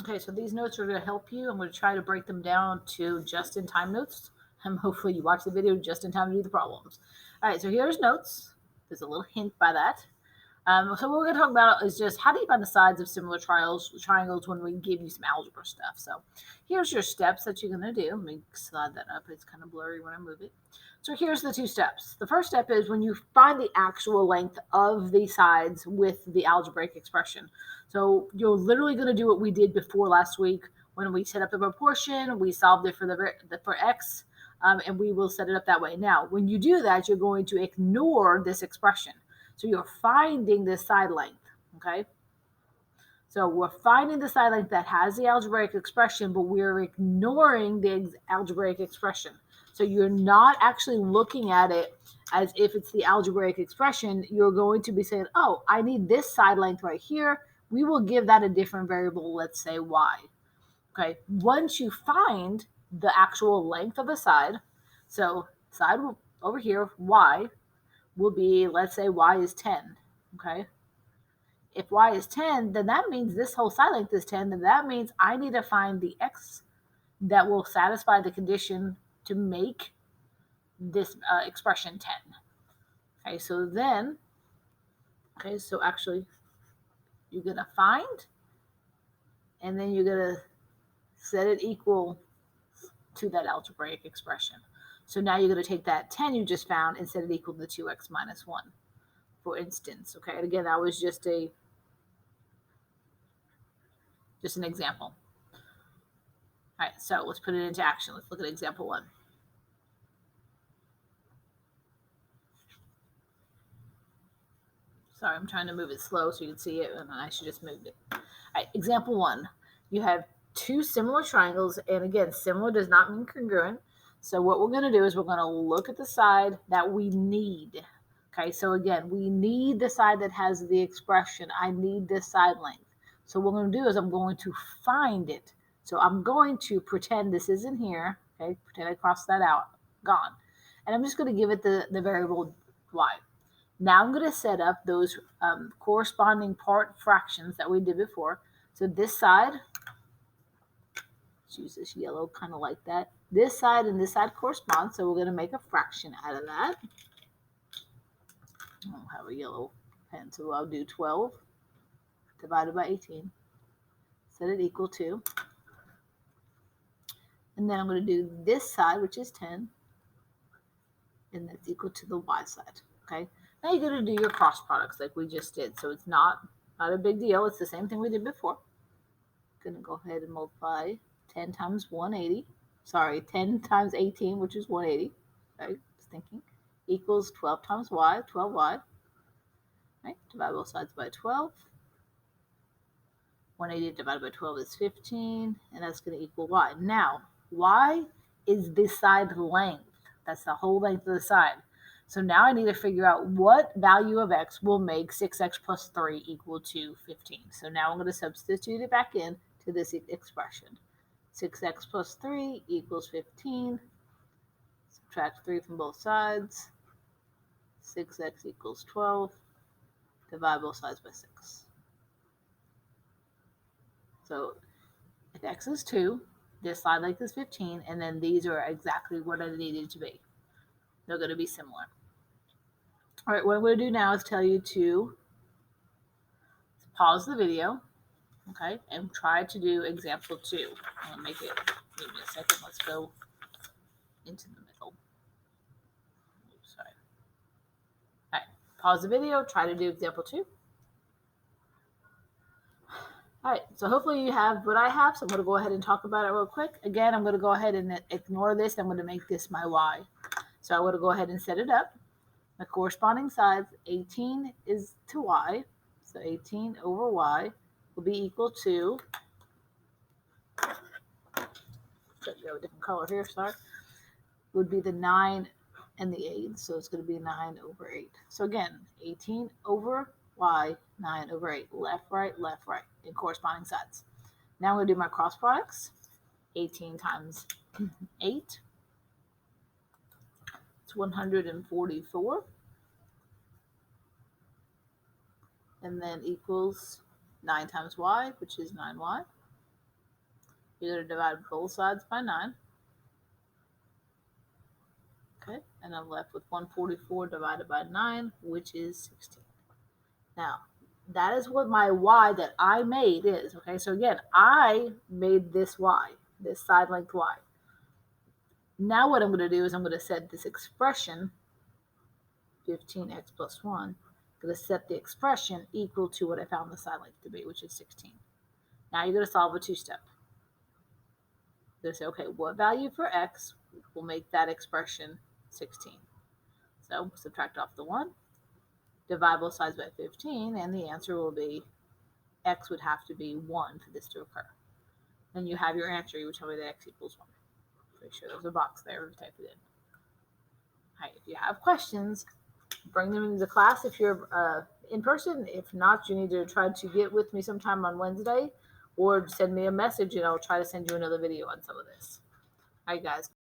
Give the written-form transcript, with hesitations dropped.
Okay, so these notes are going to help you. I'm going to try to break them down to just-in-time notes. Hopefully you watch the video just in time to do the problems. All right, so here's notes. There's a little hint by that. So what we're going to talk about is just how do you find the sides of similar triangles when we give you some algebra stuff. So here's your steps that you're going to do. Let me slide that up. It's kind of blurry when I move it. So here's the two steps. The first step is when you find the actual length of the sides with the algebraic expression. So you're literally going to do what we did before last week when we set up the proportion, we solved it for x, and we will set it up that way. Now, when you do that, you're going to ignore this expression. So you're finding this side length, okay? So we're finding the side length that has the algebraic expression, but we're ignoring the algebraic expression. So you're not actually looking at it as if it's the algebraic expression. You're going to be saying, oh, I need this side length right here. We will give that a different variable, let's say y. Okay, once you find the actual length of the side, so side over here, y, will be, let's say y is 10, okay? If y is 10, then that means this whole side length is 10, then that means I need to find the x that will satisfy the condition to make this expression 10. Okay, so then, okay, so actually you're going to find, and then you're going to set it equal to that algebraic expression. So now you're going to take that 10 you just found and set it equal to 2x minus 1, for instance. Okay, and again, that was just an example. All right, so let's put it into action. Let's look at example 1. Sorry, I'm trying to move it slow so you can see it, and I should just moved it. All right, example 1. You have two similar triangles, and again, similar does not mean congruent. So what we're going to do is we're going to look at the side that we need. Okay, so again, we need the side that has the expression. I need this side length. So what I'm going to do is I'm going to find it. So I'm going to pretend this isn't here. Okay, pretend I crossed that out. Gone. And I'm just going to give it the variable y. Now I'm going to set up those corresponding part fractions that we did before. So this side, let's use this yellow kind of like that. This side and this side correspond, so we're going to make a fraction out of that. I don't have a yellow pen, so I'll do 12 divided by 18. Set it equal to. And then I'm going to do this side, which is 10, and that's equal to the y side. Okay. Now you're going to do your cross products like we just did. So it's not a big deal. It's the same thing we did before. Going to go ahead and multiply 10 times 180. Sorry, 10 times 18, which is 180. Sorry, just thinking. Equals 12 times y, 12y. Right? Divide both sides by 12. 180 divided by 12 is 15, and that's going to equal y. Now, y is this side length. That's the whole length of the side. So now I need to figure out what value of x will make 6x plus 3 equal to 15. So now I'm going to substitute it back in to this expression. 6x plus 3 equals 15. Subtract 3 from both sides. 6x equals 12. Divide both sides by 6. So if x is 2, this side length is 15, and then these are exactly what I needed to be. They're going to be similar. All right, what I'm going to do now is tell you to pause the video, okay, and try to do example 2. I'm going to make it, give me a second, let's go into the middle. Oops, sorry. All right, pause the video, try to do example 2. All right, so hopefully you have what I have, so I'm going to go ahead and talk about it real quick. Again, I'm going to go ahead and ignore this. I'm going to make this my y. So I'm going to go ahead and set it up. The corresponding sides, 18 is to y, so 18 over y will be equal to, go a different color here, sorry, would be the 9 and the 8, so it's going to be 9 over 8. So again, 18 over y, 9 over 8, left, right, in corresponding sides. Now I'm going to do my cross products. 18 times 8, it's 144. And then equals 9 times y, which is 9y. You're going to divide both sides by 9. Okay, and I'm left with 144 divided by 9, which is 16. Now, that is what my y that I made is. Okay, so again, I made this y, this side length y. Now what I'm going to do is I'm going to set this expression, 15x plus 1, I'm going to set the expression equal to what I found the side length to be, which is 16. Now you're going to solve a two-step. You're going to say, okay, what value for x will make that expression 16? So subtract off the 1, divide both sides by 15, and the answer will be x would have to be 1 for this to occur. Then you have your answer. You would tell me that x equals 1. Make sure there's a box there to type it in. All right, if you have questions, bring them into the class if you're in person. If not, you need to try to get with me sometime on Wednesday or send me a message and I'll try to send you another video on some of this. All right, guys.